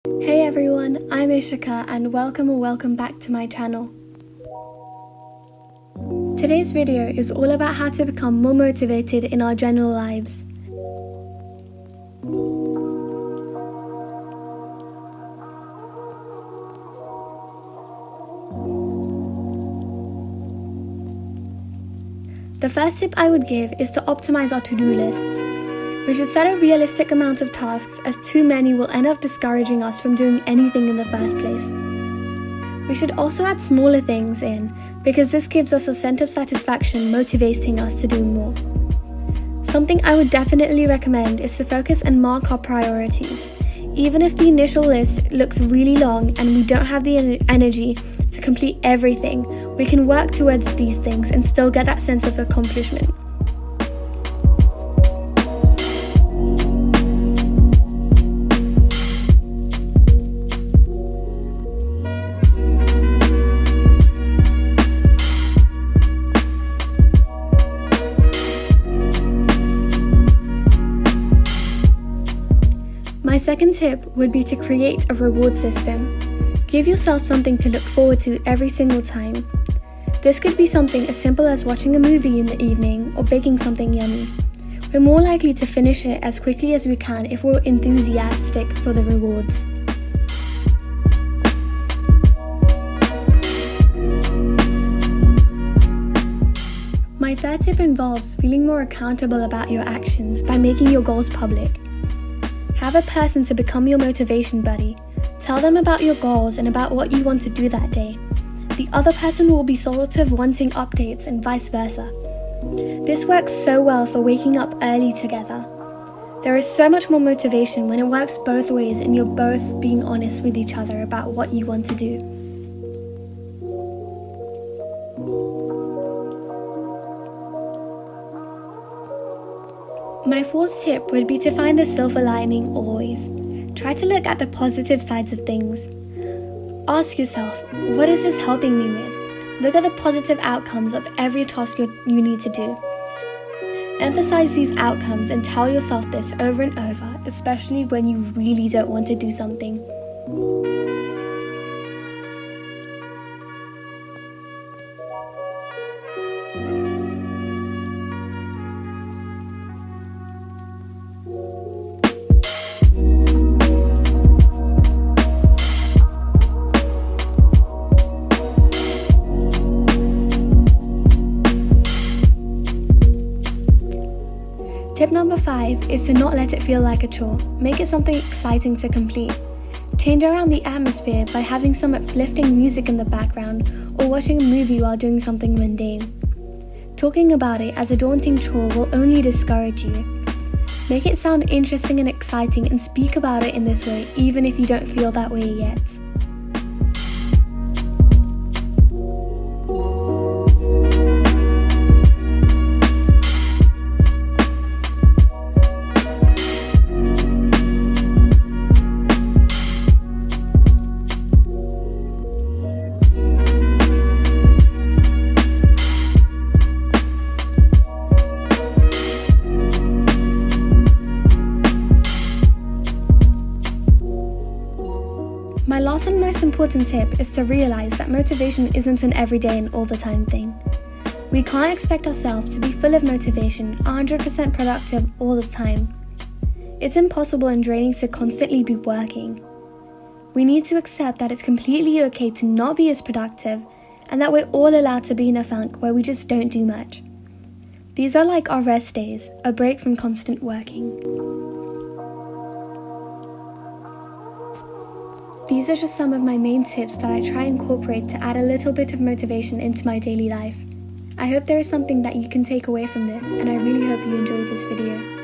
Hey everyone, I'm Ishika and welcome back to my channel. Today's video is all about how to become more motivated in our general lives. The first tip I would give is to optimize our to-do lists. We should set a realistic amount of tasks, as too many will end up discouraging us from doing anything in the first place. We should also add smaller things in, because this gives us a sense of satisfaction, motivating us to do more. Something I would definitely recommend is to focus and mark our priorities. Even if the initial list looks really long and we don't have the energy to complete everything, we can work towards these things and still get that sense of accomplishment. My second tip would be to create a reward system. Give yourself something to look forward to every single time. This could be something as simple as watching a movie in the evening or baking something yummy. We're more likely to finish it as quickly as we can if we're enthusiastic for the rewards. My third tip involves feeling more accountable about your actions by making your goals public. Have a person to become your motivation buddy. Tell them about your goals and about what you want to do that day. The other person will be sort of wanting updates and vice versa. This works so well for waking up early together. There is so much more motivation when it works both ways and you're both being honest with each other about what you want to do. My fourth tip would be to find the silver lining always. Try to look at the positive sides of things. Ask yourself, what is this helping me with? Look at the positive outcomes of every task you need to do. Emphasize these outcomes and tell yourself this over and over, especially when you really don't want to do something. Tip number 5 is to not let it feel like a chore. Make it something exciting to complete. Change around the atmosphere by having some uplifting music in the background or watching a movie while doing something mundane. Talking about it as a daunting chore will only discourage you. Make it sound interesting and exciting and speak about it in this way even if you don't feel that way yet. My last and most important tip is to realize that motivation isn't an everyday and all the time thing. We can't expect ourselves to be full of motivation, 100% productive all the time. It's impossible and draining to constantly be working. We need to accept that it's completely okay to not be as productive and that we're all allowed to be in a funk where we just don't do much. These are like our rest days, a break from constant working. These are just some of my main tips that I try and incorporate to add a little bit of motivation into my daily life. I hope there is something that you can take away from this, and I really hope you enjoyed this video.